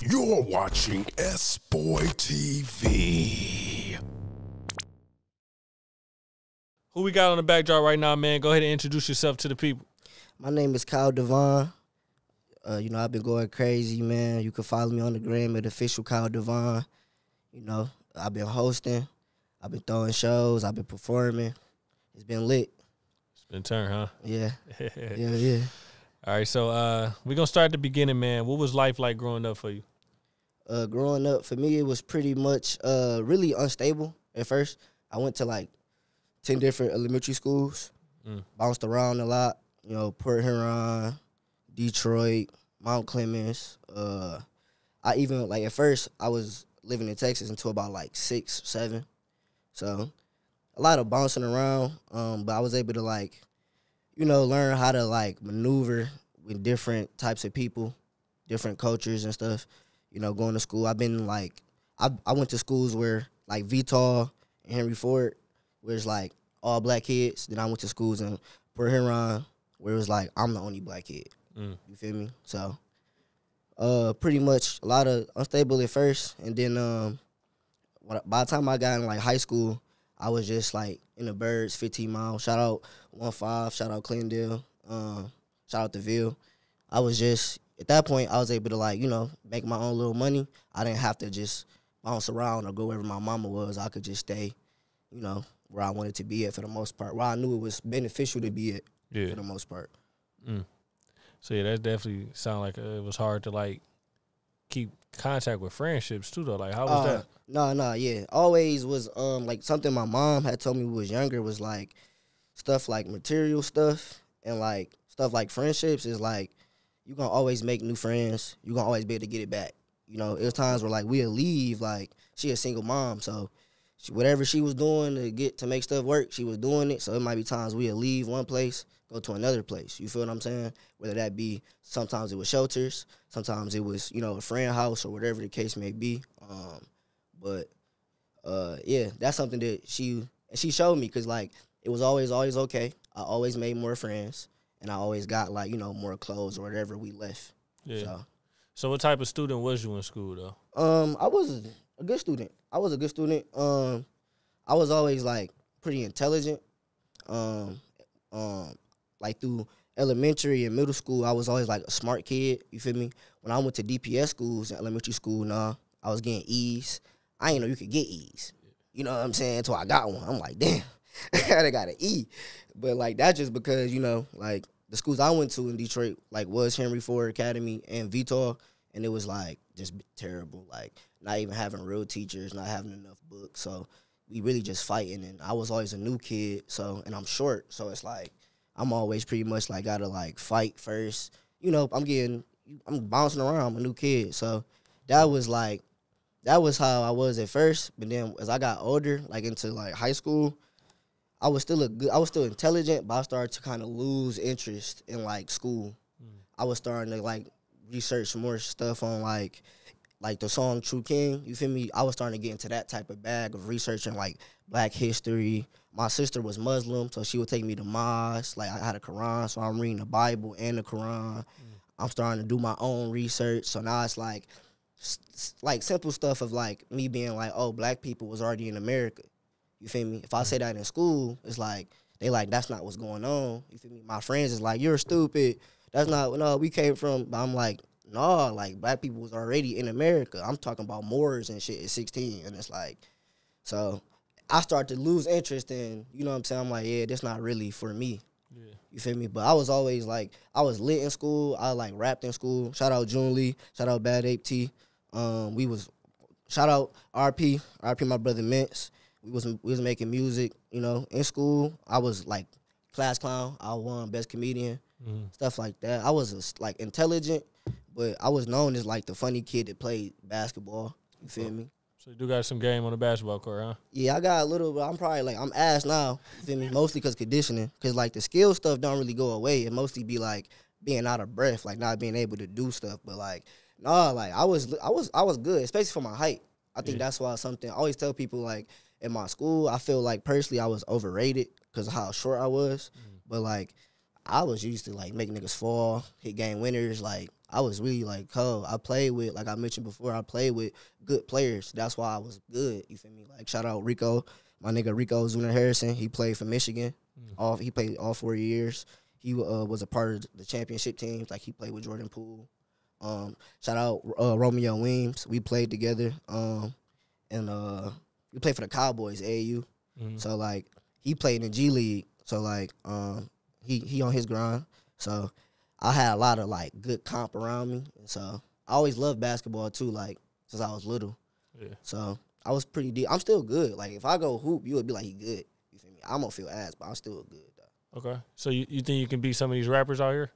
You're watching SBoy TV. Who we got on the backdrop right now, man? Go ahead and introduce yourself to the people. My name is Devon. I've been going crazy, man. You can follow me on the gram at official Devon. I've been hosting. I've been throwing shows. I've been performing. It's been lit. It's been turned, huh? Yeah. yeah. All right, so we're going to start at the beginning, man. What was life like growing up for you? Growing up, for me, it was pretty much really unstable at first. I went to like 10 different elementary schools, bounced around a lot, Port Huron, Detroit, Mount Clemens. I even, at first, I was living in Texas until about 6, 7. So a lot of bouncing around, but I was able to, learn how to, maneuver with different types of people, different cultures and stuff. Going to school. I've been, I went to schools where, VTOL and Henry Ford, where it's, all black kids. Then I went to schools in Port Huron, where it was, I'm the only black kid. You feel me? So, pretty much a lot of unstable at first. And then by the time I got in, high school, I was just, in the birds, 15 miles. Shout out 1-5, shout out Clendale, shout out the Ville. I was just, at that point, I was able to, make my own little money. I didn't have to just bounce around or go wherever my mama was. I could just stay, where I wanted to be at for the most part, where I knew it was beneficial to be at for the most part. So, yeah, that definitely sounded like it was hard to, keep contact with friendships, too, though. How was that? No, yeah. Always was, something my mom had told me when I was younger was, stuff material stuff and, stuff like friendships is, you're going to always make new friends. You're going to always be able to get it back. It was times where, we'll leave, she a single mom, so whatever she was doing to make stuff work, she was doing it. So it might be times we'll leave one place, go to another place. You feel what I'm saying? Whether that be, sometimes it was shelters, sometimes it was, a friend house or whatever the case may be. Yeah, that's something that she showed me because, it was always okay. I always made more friends, and I always got, more clothes or whatever we left. Yeah. So what type of student was you in school, though? I was a good student. I was always, pretty intelligent. Through elementary and middle school, I was always, a smart kid. You feel me? When I went to DPS schools, elementary school, I was getting E's. I didn't know you could get E's. You know what I'm saying? Until I got one. I'm like, damn, I got an E. But, that's just because, the schools I went to in Detroit, was Henry Ford Academy and VTOL, and it was, just terrible. Not even having real teachers, not having enough books. So we really just fighting, and I was always a new kid, and I'm short. So it's I'm always pretty much, gotta, fight first. I'm bouncing around. I'm a new kid. So that was how I was at first. But then as I got older, into, high school, I was still intelligent, but I started to kind of lose interest in, school. I was starting to, research more stuff on, the song True King. You feel me? I was starting to get into that type of bag of researching, Black history. My sister was Muslim, so she would take me to mosque. I had a Quran, so I'm reading the Bible and the Quran. I'm starting to do my own research. So now it's, simple stuff of, me being oh, black people was already in America. You feel me? If I say that in school, it's they that's not what's going on. You feel me? My friends is you're stupid. That's not, no, we came from, but I'm no, black people was already in America. I'm talking about Moors and shit at 16. And it's so I started to lose interest in, you know what I'm saying? I'm yeah, that's not really for me. Yeah. You feel me? But I was always I was lit in school. I rapped in school. Shout out June Lee. Shout out Bad Ape T. Shout out RP my brother Mintz. We was making music, in school. I was class clown. I won best comedian, stuff like that. I was intelligent, but I was known as the funny kid that played basketball. You feel me? So you do got some game on the basketball court, huh? Yeah, I got a little, but I'm probably I'm ass now. You feel me? Mostly because conditioning, because the skill stuff don't really go away. It mostly be being out of breath, not being able to do stuff. But no, I was good, especially for my height. I think that's why something I always tell people in my school, I feel personally I was overrated because of how short I was. But I was used to like make niggas fall, hit game winners. Like I was really like cold. I played with, like I mentioned before, I played with good players. That's why I was good. You feel me? Like shout out Rico, my nigga Rico Zuner Harrison. He played for Michigan. He played all 4 years. He was a part of the championship teams. Like he played with Jordan Poole. Shout out Romeo Weems. We played together. And we played for the Cowboys, AAU. So like he played in the G League. So like he on his grind. So I had a lot of like good comp around me. And so I always loved basketball too, like since I was little. Yeah. So I was pretty deep. I'm still good. Like if I go hoop, you would be like, he good. You feel me? I'm gonna feel ass, but I'm still good though. Okay. So you think you can beat some of these rappers out here?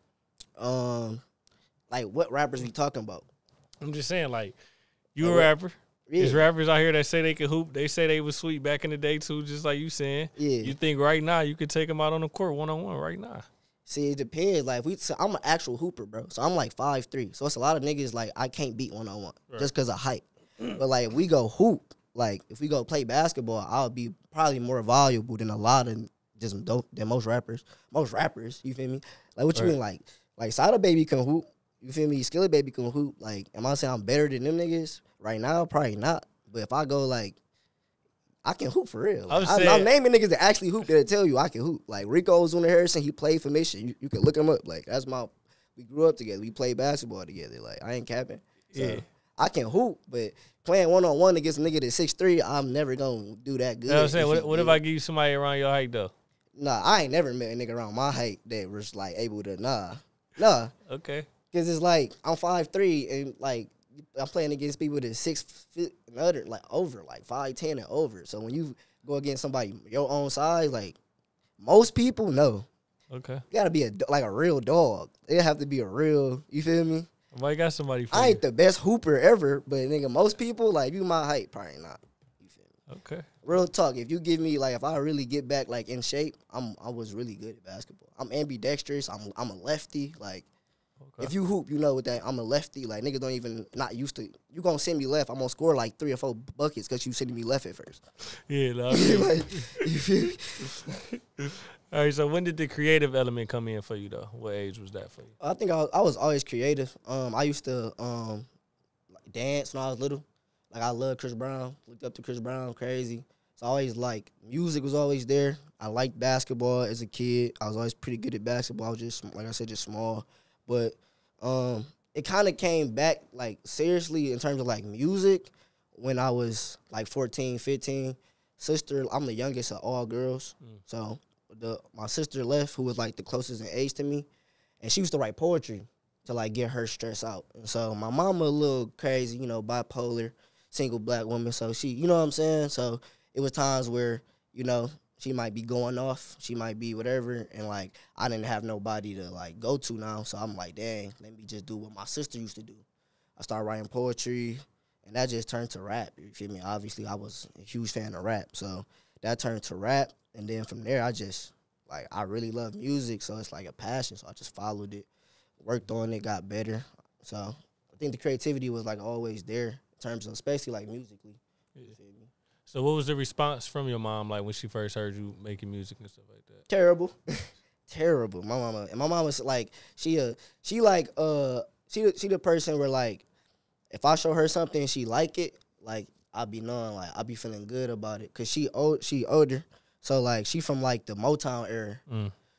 Like what rappers we talking about? I'm just saying, like, you a rapper. Yeah. There's rappers out here that say they can hoop. They say they was sweet back in the day too, just like you saying. Yeah. You think right now you could take them out on the court one-on-one right now? See, it depends. Like, I'm an actual hooper, bro. So I'm like 5'3". So it's a lot of niggas like I can't beat one-on-one just because of height. But like if we go hoop, like if we go play basketball, I'll be probably more valuable than a lot of than most rappers. Most rappers, you feel me? Like what you mean? Like Sada Baby can hoop. You feel me? Skillet Baby can hoop. Like, am I saying I'm better than them niggas right now? Probably not. But if I go like, I can hoop for real. Like, I'm naming niggas that actually hoop that'll tell you I can hoop. Like Rico Zuner Harrison, he played for Michigan. You can look him up. Like we grew up together. We played basketball together. Like I ain't capping. So yeah. I can hoop, but playing one-on-one against a nigga that's 6'3", I'm never gonna do that good. You know what I'm saying? What if I give you somebody around your height though? Nah, I ain't never met a nigga around my height that was like able to nah. Okay. Cause it's like I'm 5'3" and like I'm playing against people that's 6 feet and other like over like 5'10" and over. So when you go against somebody your own size, like most people know. Okay. You gotta be like a real dog. It have to be a real. You feel me? I got somebody for I ain't you. the best hooper ever, but nigga, most people like you my height probably not. You feel me? Okay. Real talk. If you give me like if I really get back like in shape, I was really good at basketball. I'm ambidextrous. I'm a lefty. Like. Okay. If you hoop, you know with that I'm a lefty. Like niggas don't even not used to. You gonna send me left, I'm gonna score like 3 or 4 buckets because you sending me left at first. Yeah, no, like, you feel me? All right, so when did the creative element come in for you though? What age was that for you? I think I was always creative. I used to like dance when I was little. Like I loved Chris Brown. Looked up to Chris Brown, crazy. So I always like music was always there. I liked basketball as a kid. I was always pretty good at basketball. I was just like I said, just small. But it kind of came back, like, seriously in terms of, like, music when I was, like, 14, 15. Sister, I'm the youngest of all girls. So my sister left, who was, like, the closest in age to me, and she used to write poetry to, like, get her stress out. And so my mama a little crazy, you know, bipolar, single black woman. So she, you know what I'm saying? So it was times where, you know, she might be going off. She might be whatever. And, like, I didn't have nobody to, like, go to now. So I'm like, dang, let me just do what my sister used to do. I started writing poetry, and that just turned to rap. You feel me? Obviously, I was a huge fan of rap. So that turned to rap. And then from there, I really love music. So it's like a passion. So I just followed it, worked on it, got better. So I think the creativity was, like, always there in terms of, especially, like, musically. Yeah. You feel me? So what was the response from your mom, like, when she first heard you making music and stuff like that? Terrible. Terrible. My mama's like, she the person where, like, if I show her something and she like it, like, I'll be knowing, like, I'll be feeling good about it. Because she older. So, like, she from, like, the Motown era.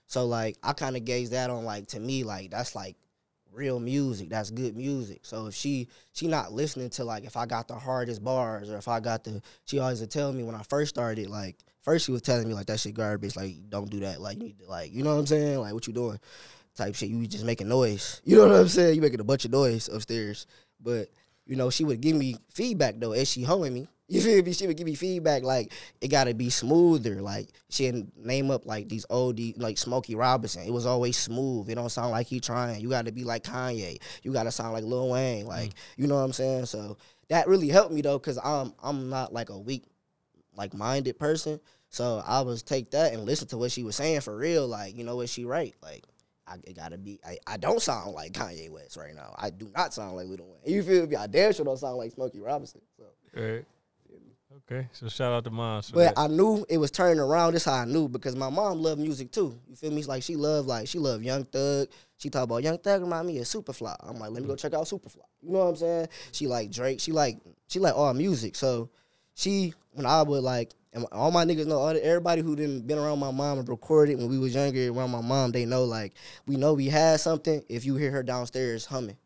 So, like, I kind of gauge that on, like, to me, like, that's, like, real music. That's good music. So if she not listening to, like, if I got the hardest bars or if I got she always would tell me when I first started, like, first she was telling me, like, that shit garbage, like, don't do that, like, you need to, like, you know what I'm saying, like, what you doing type shit, you just making noise, you know what I'm saying, you making a bunch of noise upstairs. But, you know, she would give me feedback, though, as she hoeing me. You feel me? She would give me feedback, like, it got to be smoother. Like, she'd name up, like, these oldies, like, Smokey Robinson. It was always smooth. It don't sound like he trying. You got to be like Kanye. You got to sound like Lil Wayne. Like, you know what I'm saying? So that really helped me, though, because I'm not, like, a weak, like, minded person. So I was take that and listen to what she was saying for real. Like, you know what she right? Like, it got to be, I don't sound like Kanye West right now. I do not sound like Lil Wayne. You feel me? I damn sure don't sound like Smokey Robinson. So. Right. Okay, so shout out to mom. But I knew it was turning around. This how I knew, because my mom loved music too. You feel me? Like she loved Young Thug. She talk about Young Thug remind me of Superfly. I'm like, let me go check out Superfly. You know what I'm saying? She like Drake. She like all music. So when I would like, and all my niggas know, everybody who didn't been around my mom and recorded when we was younger around my mom, they know like we know we had something. If you hear her downstairs humming,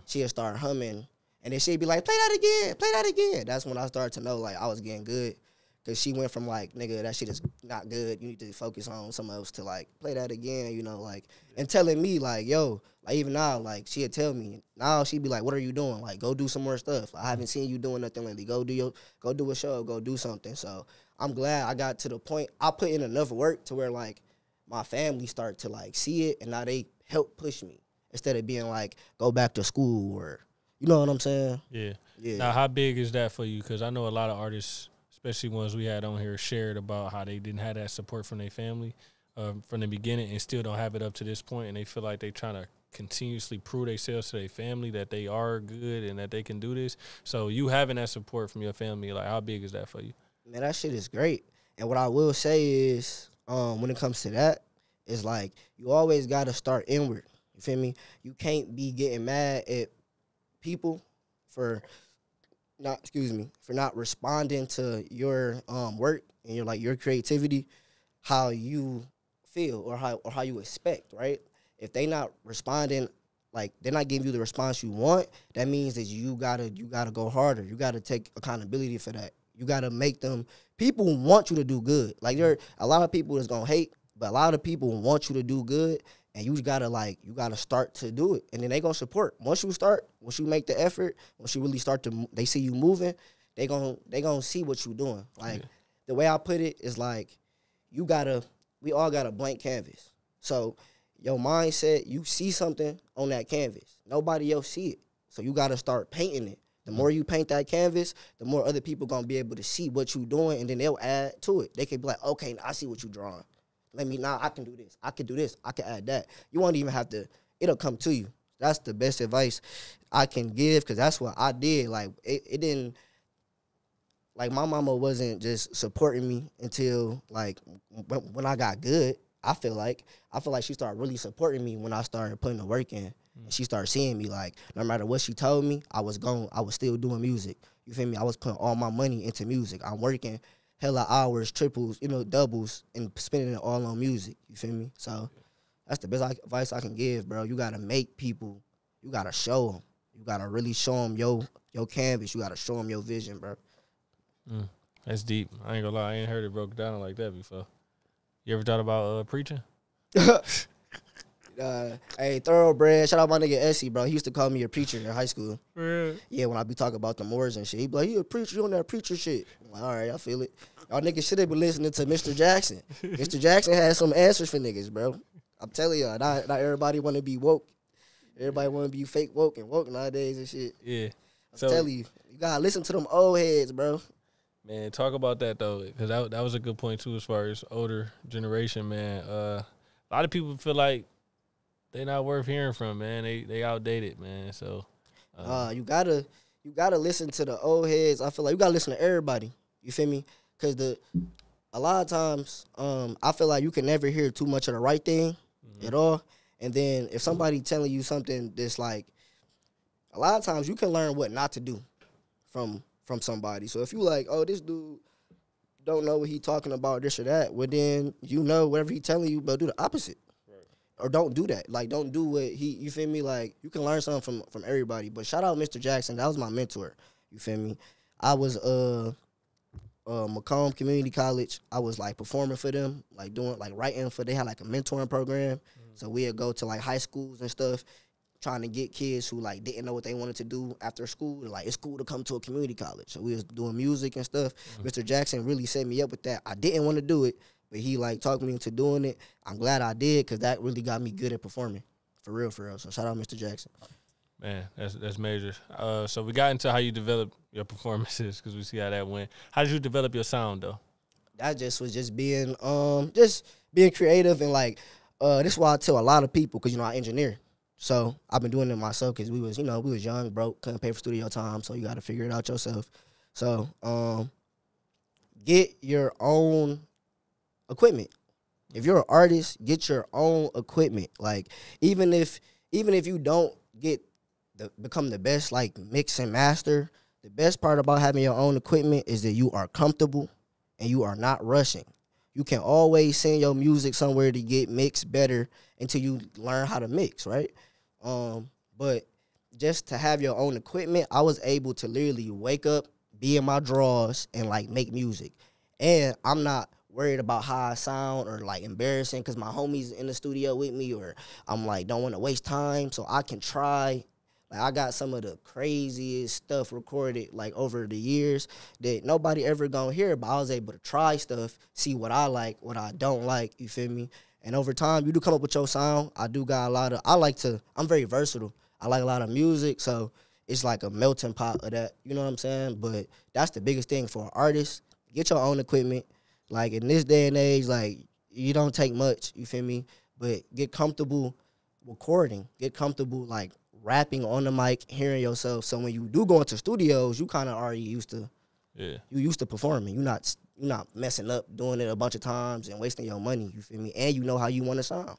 she'll start humming. And then she'd be like, play that again. That's when I started to know, like, I was getting good. Because she went from, like, nigga, that shit is not good. You need to focus on something else to, like, play that again, you know, like. And telling me, like, yo, like, even now, like, she'd tell me. Now she'd be like, what are you doing? Like, go do some more stuff. Like, I haven't seen you doing nothing lately. Go do a show. Go do something. So I'm glad I got to the point. I put in enough work to where, like, my family start to, like, see it. And now they help push me. Instead of being like, go back to school or... You know what I'm saying? Yeah. Now, how big is that for you? Because I know a lot of artists, especially ones we had on here, shared about how they didn't have that support from their family from the beginning and still don't have it up to this point, and they feel like they're trying to continuously prove themselves to their family that they are good and that they can do this. So you having that support from your family, like, how big is that for you? Man, that shit is great. And what I will say is, when it comes to that, is like, you always got to start inward. You feel me? You can't be getting mad at people for not responding to your work and your creativity how you feel or how you expect, right? If they not responding, like they're not giving you the response you want, that means that you gotta go harder. You gotta take accountability for that. You gotta make them. People want you to do good. Like there are a lot of people that's gonna hate, but a lot of people want you to do good. And you gotta start to do it, and then they gonna support. Once you make the effort, once you really they see you moving, they gonna see what you doing. Like the way I put it is like, we all got a blank canvas. So your mindset, you see something on that canvas, nobody else see it. So you gotta start painting it. The more you paint that canvas, the more other people gonna be able to see what you doing, and then they'll add to it. They can be like, okay, I see what you drawing. I can do this. I can do this. I can add that. You won't even have to, it'll come to you. That's the best advice I can give, because that's what I did. Like, it didn't, like, my mama wasn't just supporting me until, like, when I got good. I feel like she started really supporting me when I started putting the work in. And she started seeing me, like, no matter what she told me, I was still doing music. You feel me? I was putting all my money into music. I'm working hella hours, triples, doubles, and spending it all on music. You feel me? So that's the best advice I can give, bro. You gotta make people. You gotta show them. You gotta really show them your canvas. You gotta show them your vision, bro. That's deep. I ain't gonna lie. I ain't heard it broken down like that before. You ever thought about preaching? Hey, Thoroughbred, shout out my nigga Essie, bro. He used to call me a preacher in high school. Really? Yeah, when I be talking about the Moors and shit. He be like, you a preacher, you on that preacher shit. I'm like, all right, I feel it. Y'all niggas should have been listening to Mr. Jackson. Mr. Jackson had some answers for niggas, bro. I'm telling y'all, not everybody want to be woke. Everybody want to be fake woke nowadays and shit. Yeah. I'm telling you, you got to listen to them old heads, bro. Man, talk about that, though, because that was a good point, too, as far as older generation, man. A lot of people feel like they not worth hearing from, man. They outdated, man. So you gotta listen to the old heads. I feel like you gotta listen to everybody. You feel me? Because a lot of times, I feel like you can never hear too much of the right thing at all. And then if somebody telling you something that's like, a lot of times you can learn what not to do from somebody. So if you like, oh, this dude don't know what he talking about, this or that, well then whatever he telling you, but do the opposite. Or don't do that. Like, don't do what you feel me? Like, you can learn something from everybody. But shout out Mr. Jackson. That was my mentor. You feel me? I was Macomb Community College. I was, like, performing for them, like, doing, like, writing for, they had, like, a mentoring program. So we'd go to, like, high schools and stuff, trying to get kids who, like, didn't know what they wanted to do after school. Like, it's cool to come to a community college. So we was doing music and stuff. Mr. Jackson really set me up with that. I didn't want to do it. But he, like, talked me into doing it. I'm glad I did, because that really got me good at performing. For real. So shout out Mr. Jackson. Man, that's major. So we got into how you develop your performances, because we see how that went. How did you develop your sound, though? That was being creative. And, like, this is why I tell a lot of people, because, I engineer. So I've been doing it myself, because we was young, broke, couldn't pay for studio time, so you got to figure it out yourself. So get your own equipment. If you're an artist, get your own equipment. Like even if you don't become the best like mix and master, the best part about having your own equipment is that you are comfortable and you are not rushing. You can always send your music somewhere to get mixed better until you learn how to mix, right? But just to have your own equipment, I was able to literally wake up, be in my drawers, and like make music. And I'm not worried about how I sound or like embarrassing because my homies in the studio with me, or I'm like don't want to waste time, so I can try. Like I got some of the craziest stuff recorded like over the years that nobody ever gonna hear, but I was able to try stuff, see what I like, what I don't like, you feel me? And over time, you do come up with your sound. I do got a lot of, I'm very versatile. I like a lot of music, so it's like a melting pot of that, you know what I'm saying? But that's the biggest thing for an artist. Get your own equipment. Like in this day and age, like you don't take much, you feel me? But get comfortable recording. Get comfortable like rapping on the mic, hearing yourself. So when you do go into studios, you kind of already used to, you used to performing. You're not messing up, doing it a bunch of times and wasting your money. You feel me? And you know how you want to sound.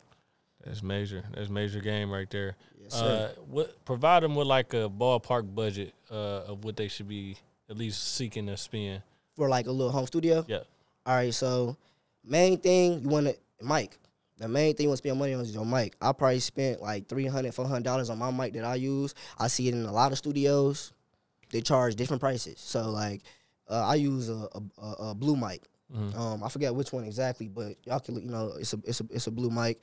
That's major. That's major game right there. Yes, sir. Provide them with like a ballpark budget of what they should be at least seeking to spend For like a little home studio. Yeah. All right. So main thing you want to mic. The main thing you want to spend money on is your mic. I probably spent like $300, $400 on my mic that I use. I see it in a lot of studios. They charge different prices. So like, I use a blue mic. Mm-hmm. I forget which one exactly, but y'all can, it's a blue mic.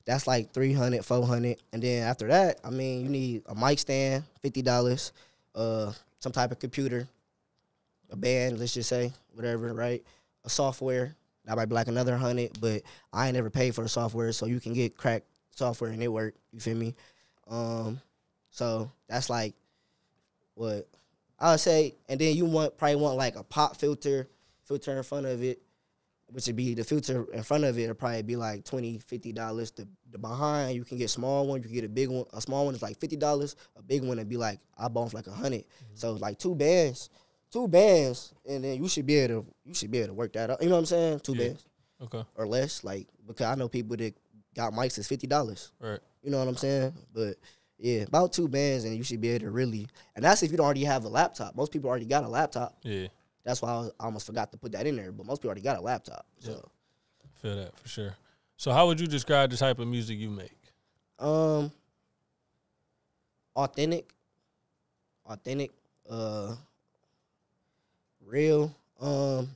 That's like $300, $400, and then after that, I mean, you need a mic stand, $50, some type of computer, a band, let's just say, whatever, right? A software. That might be like another $100, but I ain't never paid for the software, so you can get crack software and it work. You feel me? So that's like what I would say. And then you probably want like a pop filter in front of it, which would be the filter in front of it will probably be like $20, $50. The behind you can get small one, you can get a big one. A small one is like $50. A big one would be like I bought for like $100. Mm-hmm. So like two bands, and then you should be able to work that out. You know what I'm saying? Two bands, okay, or less. Like because I know people that got mics is $50. Right. You know what I'm saying? But yeah, about two bands, and you should be able to really. And that's if you don't already have a laptop. Most people already got a laptop. Yeah. That's why I almost forgot to put that in there. But most people already got a laptop. So. Yeah. I feel that for sure. So how would you describe the type of music you make? Authentic, real, like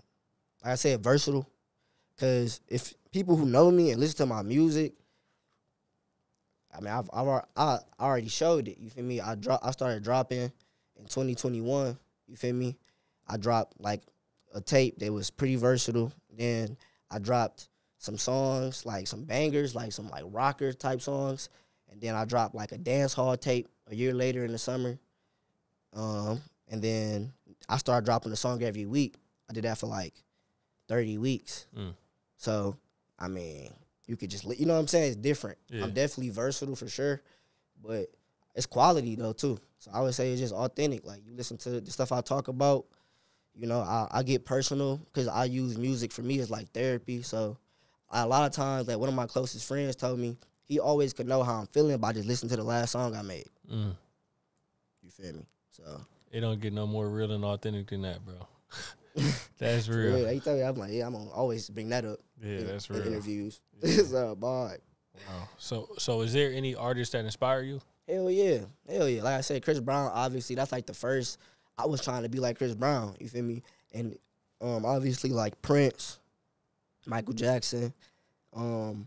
I said, versatile. Because if people who know me and listen to my music, I mean, I already showed it. You feel me? I started dropping in 2021. You feel me? I dropped like a tape that was pretty versatile. Then I dropped some songs, like some bangers, like some like rocker type songs. And then I dropped like a dance hall tape a year later in the summer. And then I started dropping a song every week. I did that for like 30 weeks. So, I mean, you could just, you know what I'm saying? It's different. Yeah. I'm definitely versatile for sure, but it's quality though too. So I would say it's just authentic. Like you listen to the stuff I talk about, you know, I get personal because I use music for me as like therapy. So a lot of times, like one of my closest friends told me he always could know how I'm feeling by just listening to the last song I made. You feel me? So it don't get no more real and authentic than that, bro. That's real. Yeah, he told me, I'm like, yeah, I'm gonna always bring that up. Yeah, that's real. In interviews. Yeah. So, boy. Wow. So is there any artists that inspire you? Hell yeah. Like I said, Chris Brown, obviously, that's like the first. I was trying to be like Chris Brown, you feel me? And obviously, like Prince, Michael Jackson, and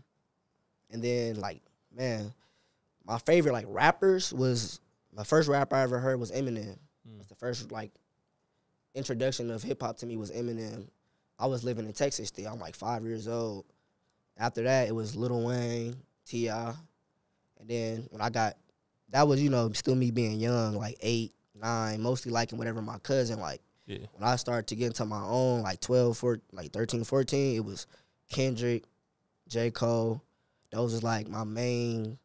then, like, man, my favorite, like, rappers was, my first rapper I ever heard was Eminem. That's the first, like, introduction of hip-hop to me was Eminem. I was living in Texas still. I'm, like, 5 years old. After that, it was Lil Wayne, T.I., and then when I got, that was, you know, still me being young, like 8, 9, mostly liking whatever my cousin liked. Yeah. When I started to get into my own, like 12, 14, like 13, 14, it was Kendrick, J. Cole. Those was like my main,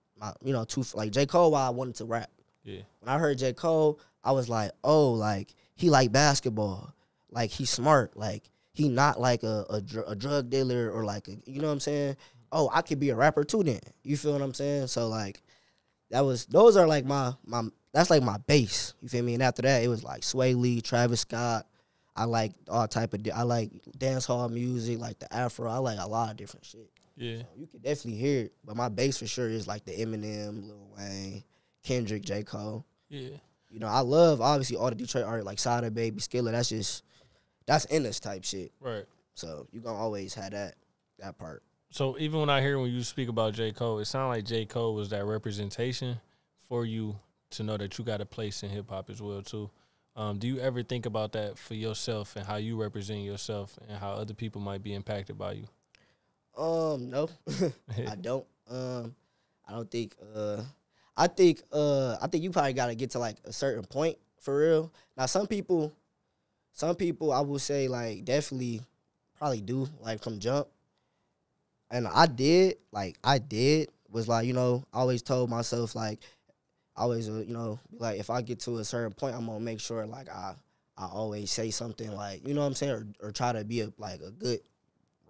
you know, like J. Cole, why I wanted to rap. Yeah. When I heard J. Cole, I was like, oh, like, he like basketball. Like, he's smart. Like, he not like a drug dealer or like you know what I'm saying? Oh, I could be a rapper too then. You feel what I'm saying? So like those are like my that's like my base. You feel me? And after that it was like Sway Lee, Travis Scott. I like all type of I like dance hall music, like the Afro. I like a lot of different shit. Yeah. So you can definitely hear it, but my base for sure is like the Eminem, Lil Wayne, Kendrick, J. Cole. Yeah. You know, I love obviously all the Detroit art like Sada Baby, Skilla. That's in us type shit. Right. So you gonna always have that part. So even when I hear when you speak about J. Cole, it sounds like J. Cole was that representation for you to know that you got a place in hip hop as well too. Do you ever think about that for yourself and how you represent yourself and how other people might be impacted by you? No, I don't. I don't think. I think you probably gotta get to like a certain point for real. Now, some people, I will say like definitely probably do like from jump, and I did was like you know I always told myself like I always you know like if I get to a certain point I'm gonna make sure like I always say something like you know what I'm saying or try to be a good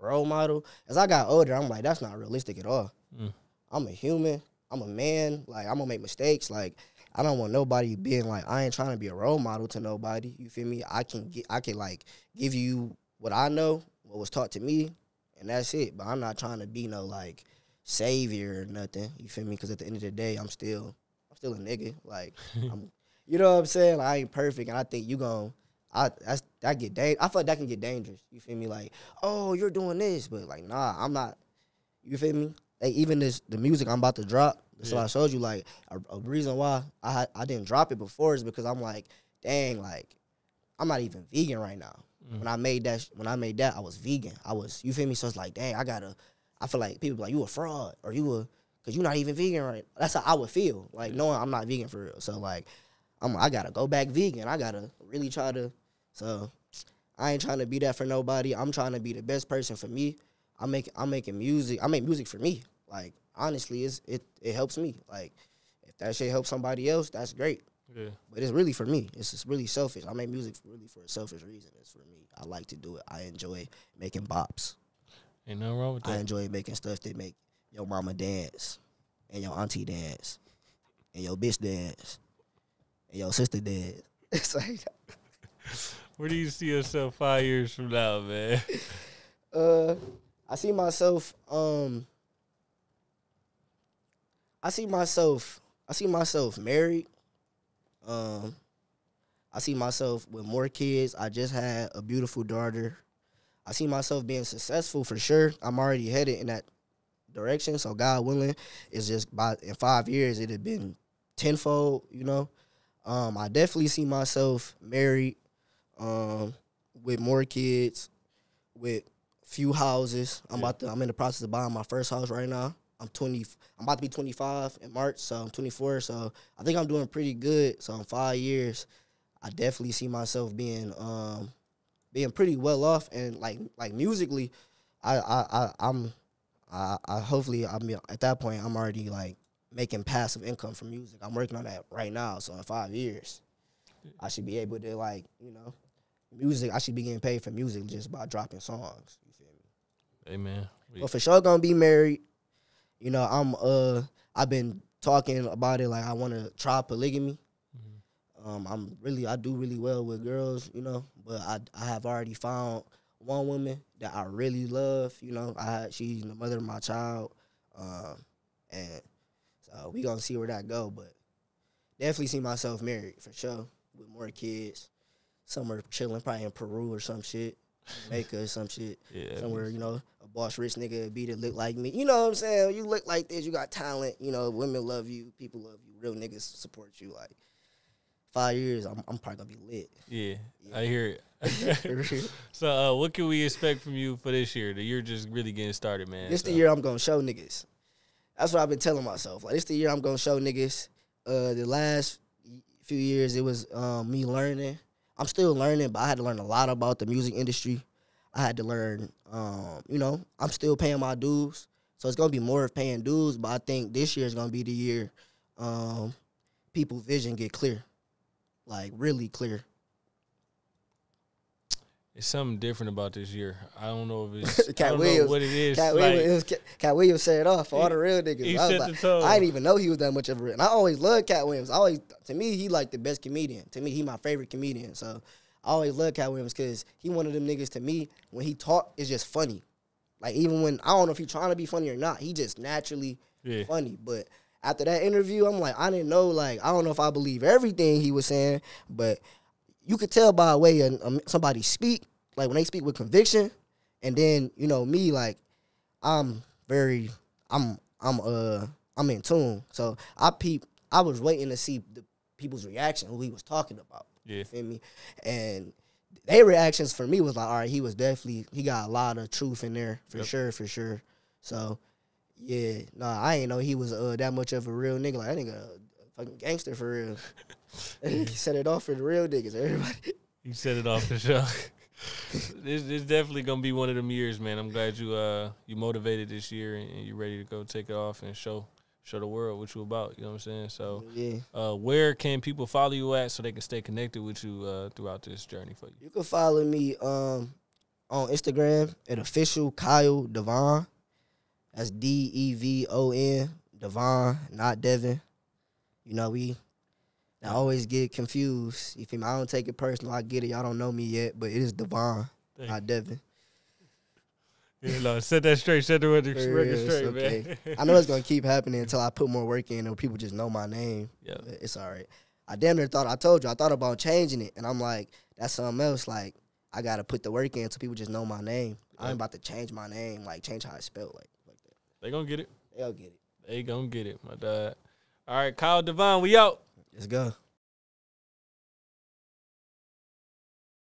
role model. As I got older, I'm like, that's not realistic at all. I'm a human. I'm a man. Like, I'm going to make mistakes. Like, I don't want nobody being like, I ain't trying to be a role model to nobody. You feel me? I can like, give you what I know, what was taught to me, and that's it. But I'm not trying to be no, like, savior or nothing. You feel me? Because at the end of the day, I'm still a nigga. Like, you know what I'm saying? Like, I ain't perfect, and I think you gon' I feel like that can get dangerous. You feel me? Like, oh, you're doing this, but like, nah, I'm not. You feel me? Like, even the music I'm about to drop. So I showed you like a reason why I didn't drop it before is because I'm like, dang, like, I'm not even vegan right now. When I made that, I was vegan. You feel me? So it's like, dang, I feel like people be like, you a fraud or because you're not even vegan right. That's how I would feel, like knowing I'm not vegan for real. So like, I gotta go back vegan. I gotta really try to. So I ain't trying to be that for nobody. I'm trying to be the best person for me. I'm making music. I make music for me. Like honestly, it helps me. Like if that shit helps somebody else, that's great. Yeah. But it's really for me. It's just really selfish. I make music really for a selfish reason. It's for me. I like to do it. I enjoy making bops. Ain't nothing wrong with that. I enjoy making stuff that make your mama dance, and your auntie dance, and your bitch dance, and your sister dance. It's like. Where do you see yourself 5 years from now, man? I see myself married. I see myself with more kids. I just had a beautiful daughter. I see myself being successful for sure. I'm already headed in that direction. So God willing, it's just in 5 years it'd have been tenfold, you know. I definitely see myself married, with more kids, with few houses. I'm in the process of buying my first house right now. I'm about to be 25 in March, so I'm 24. So I think I'm doing pretty good. So in 5 years, I definitely see myself being pretty well off, and like musically, I'm hopefully at that point I'm already like making passive income from music. I'm working on that right now. So in 5 years, I should be able to like music. I should be getting paid for music just by dropping songs. You feel me? Amen. But for sure gonna be married. You know, I've been talking about it like I want to try polygamy. I do really well with girls, you know, but I have already found one woman that I really love. You know, she's the mother of my child, and so we gonna see where that go. But definitely see myself married for sure with more kids. Somewhere chilling, probably in Peru or some shit, Jamaica or some shit. Yeah, somewhere, you know, a boss rich nigga be that look like me. You know what I'm saying? You look like this, you got talent, you know, women love you, people love you, real niggas support you. Like 5 years, I'm probably gonna be lit. Yeah. I hear it. So what can we expect from you for this year? The year just really getting started, man. This the year I'm gonna show niggas. That's what I've been telling myself. Like this the year I'm gonna show niggas. The last few years it was me learning. I'm still learning, but I had to learn a lot about the music industry. I had to learn, you know, I'm still paying my dues. So it's going to be more of paying dues, but I think this year is going to be the year people's vision get clear, like really clear. It's something different about this year. I don't know if it's Cat I don't Williams, know what it is. Cat Williams set it off for all the real niggas. He I was set like, the tone. I didn't even know he was that much of a real. And I always loved Cat Williams. To me, he like the best comedian. To me, he my favorite comedian. So I always loved Cat Williams because he one of them niggas. To me, when he talk, it's just funny. Like even when I don't know if he trying to be funny or not, he just naturally funny. But after that interview, I'm like, I didn't know. Like I don't know if I believe everything he was saying, but you could tell by the way somebody speak. Like when they speak with conviction, and then you know me, like I'm in tune. So I was waiting to see the people's reaction, who he was talking about. Yeah. You feel me? And their reactions for me was like, all right, he got a lot of truth in there for sure. So yeah, I ain't know he was that much of a real nigga. Like that nigga a fucking gangster for real. He set it off for the real niggas, everybody. He set it off for sure. This definitely gonna be one of them years, man. I'm glad you motivated this year and you ready to go take it off and show the world what you about. You know what I'm saying? So, where can people follow you at so they can stay connected with you throughout this journey for you? You can follow me on Instagram at official Kyle Devon. That's Devon, Devon, not Devon. You know I always get confused. You feel me? I don't take it personal. I get it. Y'all don't know me yet, but it is Devon, not Devon. Yeah, no, set that straight. Set the record straight, okay. man. I know it's going to keep happening until I put more work in and people just know my name. Yeah. It's all right. I damn near I thought about changing it, and I'm like, that's something else. Like, I got to put the work in so people just know my name. I ain't about to change my name, like change how I spell like that. They going to get it. They'll get it. They going to get it, my dad. All right, Kyle Devon, we out. Let's go.